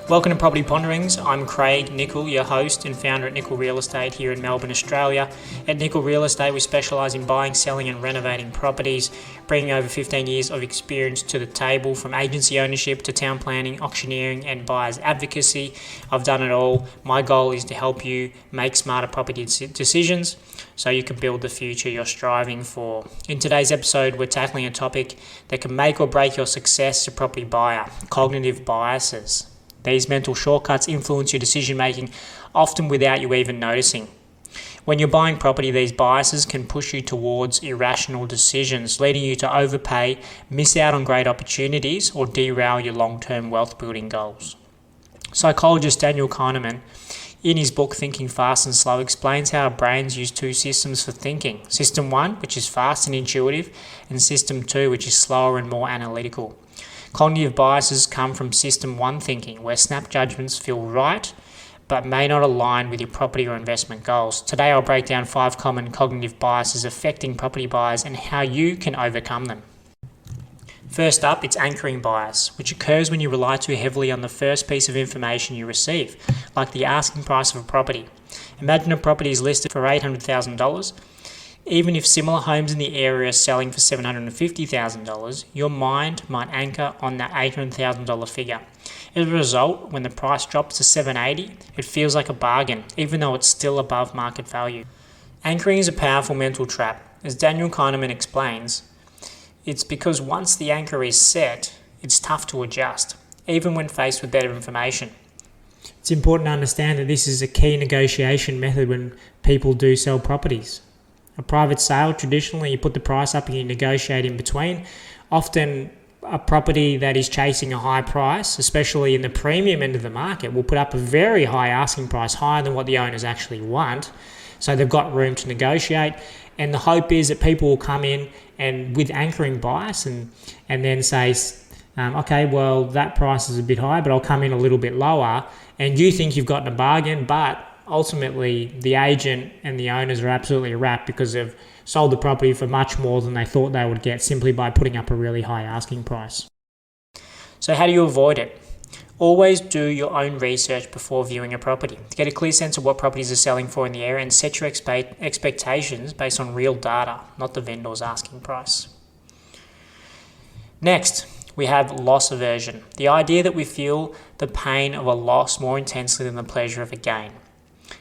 Welcome to Property Ponderings. I'm Craig Nichol, your host and founder at Nichol Real Estate here in Melbourne, Australia. At Nichol Real Estate, we specialise in buying, selling and renovating properties, bringing over 15 years of experience to the table, from agency ownership to town planning, auctioneering and buyers advocacy. I've done it all. My goal is to help you make smarter property decisions so you can build the future you're striving for. In today's episode, we're tackling a topic that can make or break your success as a property buyer: cognitive biases. These mental shortcuts influence your decision making, often without you even noticing. When you're buying property, these biases can push you towards irrational decisions, leading you to overpay, miss out on great opportunities, or derail your long-term wealth building goals. Psychologist Daniel Kahneman, in his book Thinking Fast and Slow, explains how our brains use two systems for thinking. System 1, which is fast and intuitive, and System 2, which is slower and more analytical. Cognitive biases come from System 1 thinking, where snap judgments feel right but may not align with your property or investment goals. Today I'll break down 5 common cognitive biases affecting property buyers and how you can overcome them. First up, it's anchoring bias, which occurs when you rely too heavily on the first piece of information you receive, like the asking price of a property. Imagine a property is listed for $800,000. Even if similar homes in the area are selling for $750,000, your mind might anchor on that $800,000 figure. As a result, when the price drops to $780,000, it feels like a bargain, even though it's still above market value. Anchoring is a powerful mental trap. As Daniel Kahneman explains, it's because once the anchor is set, it's tough to adjust, even when faced with better information. It's important to understand that this is a key negotiation method when people do sell properties. A private sale, traditionally, you put the price up and you negotiate in between. Often, a property that is chasing a high price, especially in the premium end of the market, will put up a very high asking price, higher than what the owners actually want. So they've got room to negotiate. And the hope is that people will come in and with anchoring bias and then say, okay, well, that price is a bit high, but I'll come in a little bit lower. And you think you've gotten a bargain, but ultimately, the agent and the owners are absolutely wrapped because they've sold the property for much more than they thought they would get simply by putting up a really high asking price. So how do you avoid it? Always do your own research before viewing a property to get a clear sense of what properties are selling for in the area and set your expectations based on real data, not the vendor's asking price. Next, we have loss aversion, the idea that we feel the pain of a loss more intensely than the pleasure of a gain.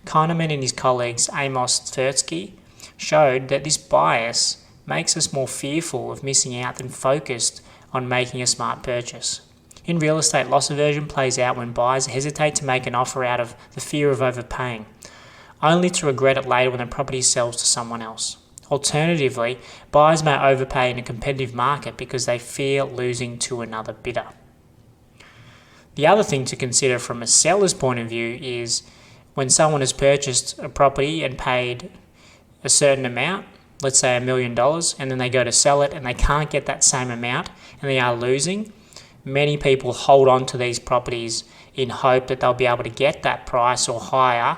Kahneman and his colleagues Amos Tversky showed that this bias makes us more fearful of missing out than focused on making a smart purchase. In real estate, loss aversion plays out when buyers hesitate to make an offer out of the fear of overpaying, only to regret it later when the property sells to someone else. Alternatively, buyers may overpay in a competitive market because they fear losing to another bidder. The other thing to consider from a seller's point of view is when someone has purchased a property and paid a certain amount, let's say $1 million, and then they go to sell it and they can't get that same amount and they are losing, many people hold on to these properties in hope that they'll be able to get that price or higher,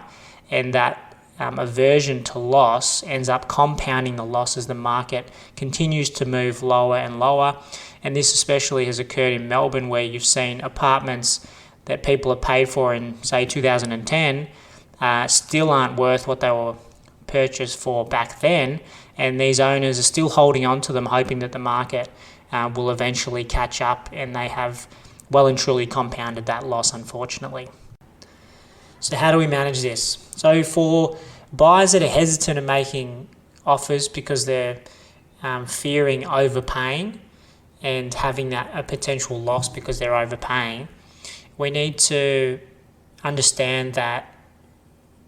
and that aversion to loss ends up compounding the loss as the market continues to move lower and lower. And this especially has occurred in Melbourne, where you've seen apartments that people have paid for in, say, 2010 still aren't worth what they were purchased for back then, and these owners are still holding on to them, hoping that the market will eventually catch up, and they have well and truly compounded that loss, unfortunately. So how do we manage this? So for buyers that are hesitant in making offers because they're fearing overpaying and having a potential loss because they're overpaying, we need to understand that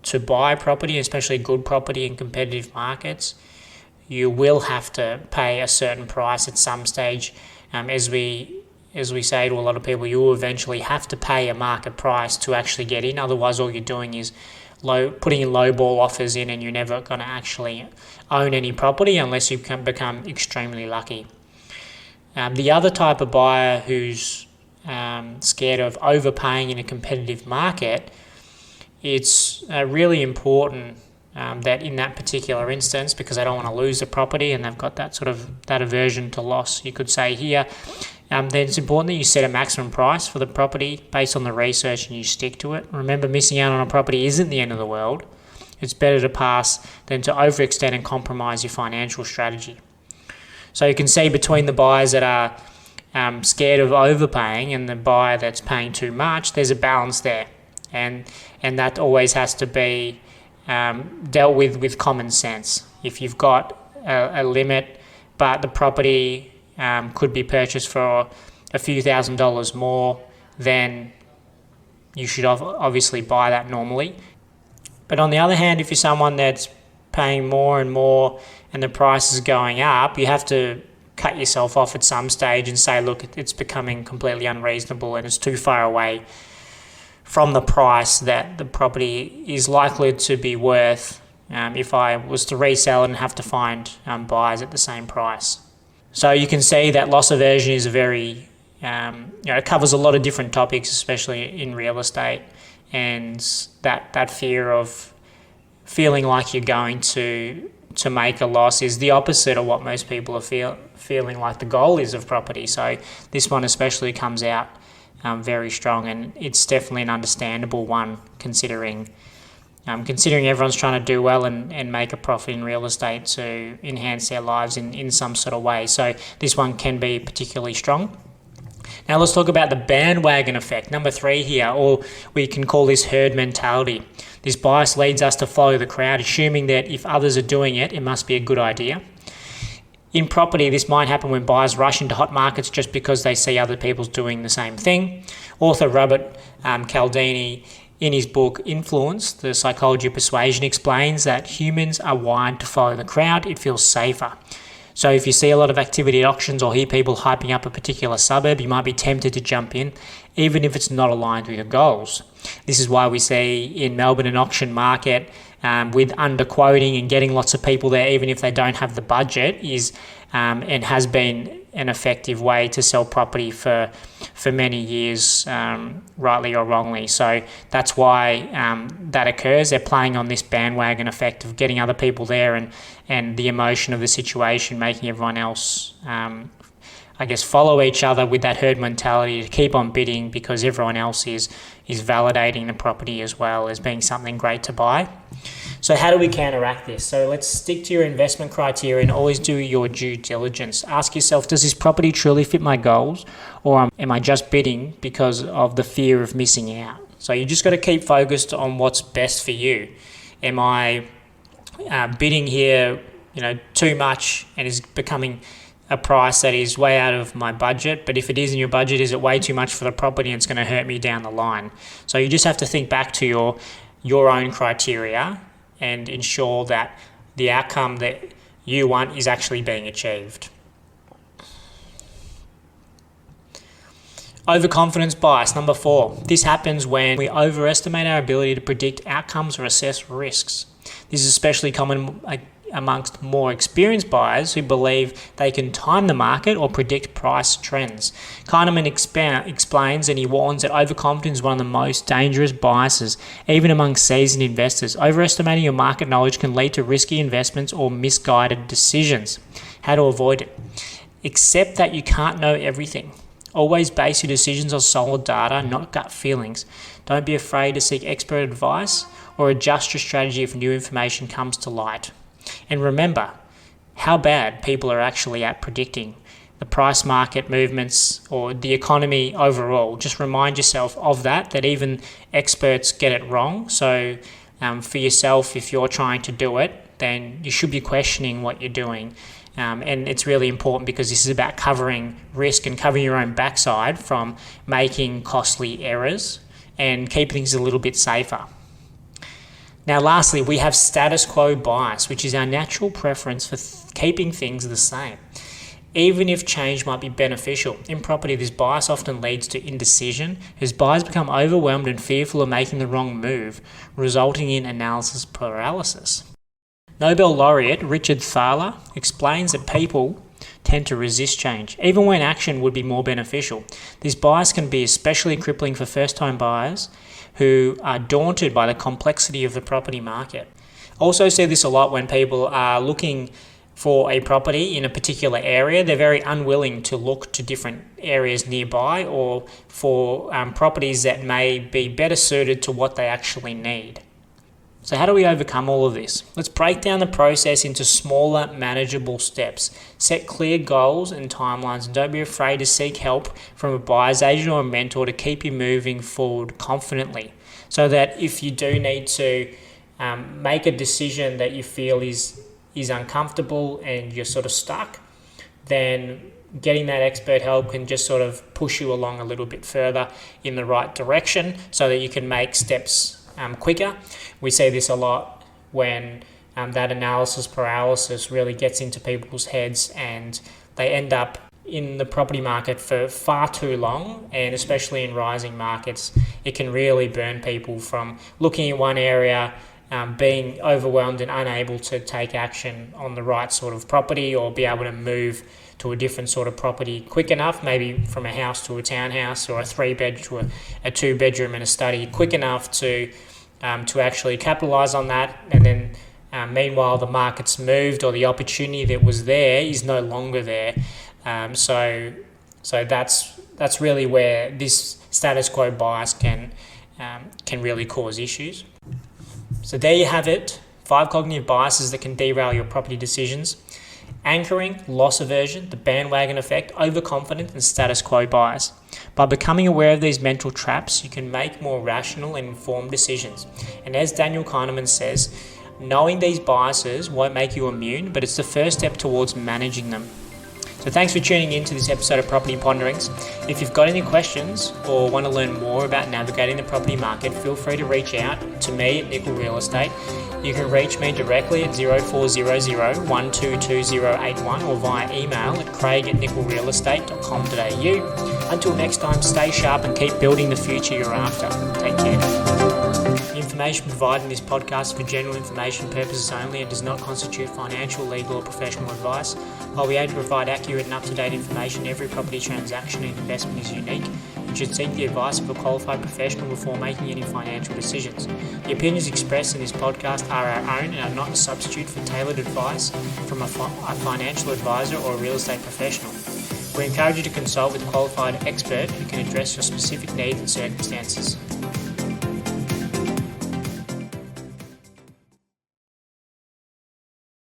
to buy property, especially good property in competitive markets, you will have to pay a certain price at some stage. As we say to a lot of people, you will eventually have to pay a market price to actually get in. Otherwise, all you're doing is putting in low ball offers in, and you're never going to actually own any property unless you can become extremely lucky. The other type of buyer who's scared of overpaying in a competitive market, it's really important that in that particular instance, because they don't want to lose the property and they've got that aversion to loss, you could say here, then it's important that you set a maximum price for the property based on the research and you stick to it. Remember, missing out on a property isn't the end of the world. It's better to pass than to overextend and compromise your financial strategy. So you can see between the buyers that are scared of overpaying and the buyer that's paying too much, there's a balance there. And that always has to be dealt with common sense. If you've got a limit, but the property could be purchased for a few $1,000s more, then you should obviously buy that normally. But on the other hand, if you're someone that's paying more and more and the price is going up, you have to cut yourself off at some stage and say, look, it's becoming completely unreasonable and it's too far away from the price that the property is likely to be worth if I was to resell it and have to find buyers at the same price. So you can see that loss aversion is a very, it covers a lot of different topics, especially in real estate, and that fear of feeling like you're going to make a loss is the opposite of what most people are feeling like the goal is of property. So this one especially comes out very strong, and it's definitely an understandable one considering everyone's trying to do well and make a profit in real estate to enhance their lives in some sort of way. So this one can be particularly strong. Now let's talk about the bandwagon effect, number 3 here, or we can call this herd mentality. This bias leads us to follow the crowd, assuming that if others are doing it, it must be a good idea. In property, this might happen when buyers rush into hot markets just because they see other people doing the same thing. Author Robert Cialdini, in his book Influence, The Psychology of Persuasion, explains that humans are wired to follow the crowd. It feels safer. So if you see a lot of activity at auctions or hear people hyping up a particular suburb, you might be tempted to jump in, even if it's not aligned with your goals. This is why we see in Melbourne an auction market with underquoting and getting lots of people there, even if they don't have the budget, is and has been an effective way to sell property for many years, rightly or wrongly. So that's why that occurs. They're playing on this bandwagon effect of getting other people there and the emotion of the situation, making everyone else, follow each other with that herd mentality to keep on bidding because everyone else is validating the property as well as being something great to buy. So how do we counteract this? So let's stick to your investment criteria and always do your due diligence. Ask yourself, does this property truly fit my goals, or am I just bidding because of the fear of missing out? So you just got to keep focused on what's best for you. Am I bidding here, too much and is becoming a price that is way out of my budget? But if it is in your budget, is it way too much for the property and it's going to hurt me down the line? So you just have to think back to your own criteria and ensure that the outcome that you want is actually being achieved. Overconfidence bias, number 4. This happens when we overestimate our ability to predict outcomes or assess risks. This is especially common amongst more experienced buyers who believe they can time the market or predict price trends. Kahneman explains and he warns that overconfidence is one of the most dangerous biases, even among seasoned investors. Overestimating your market knowledge can lead to risky investments or misguided decisions. How to avoid it? Accept that you can't know everything. Always base your decisions on solid data, not gut feelings. Don't be afraid to seek expert advice or adjust your strategy if new information comes to light. And remember how bad people are actually at predicting the price market movements or the economy overall. Just remind yourself of that even experts get it wrong. So for yourself, if you're trying to do it, then you should be questioning what you're doing. And it's really important because this is about covering risk and covering your own backside from making costly errors and keep things a little bit safer. Now, lastly, we have status quo bias, which is our natural preference for keeping things the same, even if change might be beneficial. In property, this bias often leads to indecision, as buyers become overwhelmed and fearful of making the wrong move, resulting in analysis paralysis. Nobel laureate Richard Thaler explains that people tend to resist change, even when action would be more beneficial. This bias can be especially crippling for first-time buyers who are daunted by the complexity of the property market. Also see this a lot when people are looking for a property in a particular area, they're very unwilling to look to different areas nearby or for properties that may be better suited to what they actually need. So how do we overcome all of this? Let's break down the process into smaller, manageable steps. Set clear goals and timelines, and don't be afraid to seek help from a buyer's agent or a mentor to keep you moving forward confidently, so that if you do need to make a decision that you feel is uncomfortable and you're sort of stuck, then getting that expert help can just sort of push you along a little bit further in the right direction so that you can make steps quicker. We see this a lot when that analysis paralysis really gets into people's heads and they end up in the property market for far too long, and especially in rising markets, it can really burn people from looking at one area, being overwhelmed and unable to take action on the right sort of property or be able to move to a different sort of property quick enough, maybe from a house to a townhouse or a 3-bed to a 2-bedroom and a study, quick enough to actually capitalise on that. And then meanwhile the market's moved or the opportunity that was there is no longer there. So that's really where this status quo bias can really cause issues. So there you have it, 5 cognitive biases that can derail your property decisions: anchoring, loss aversion, the bandwagon effect, overconfidence, and status quo bias. By becoming aware of these mental traps, you can make more rational and informed decisions. And as Daniel Kahneman says, knowing these biases won't make you immune, but it's the first step towards managing them. So thanks for tuning in to this episode of Property Ponderings. If you've got any questions or want to learn more about navigating the property market, feel free to reach out to me at Nichol Real Estate. You can reach me directly at 0400 122081 or via email at craig@nicholrealestate.com.au. Until next time, stay sharp and keep building the future you're after. Take care. The information provided in this podcast is for general information purposes only and does not constitute financial, legal or professional advice. While we aim to provide accurate and up-to-date information, every property transaction and investment is unique and should seek the advice of a qualified professional before making any financial decisions. The opinions expressed in this podcast are our own and are not a substitute for tailored advice from a financial advisor or a real estate professional. We encourage you to consult with a qualified expert who can address your specific needs and circumstances.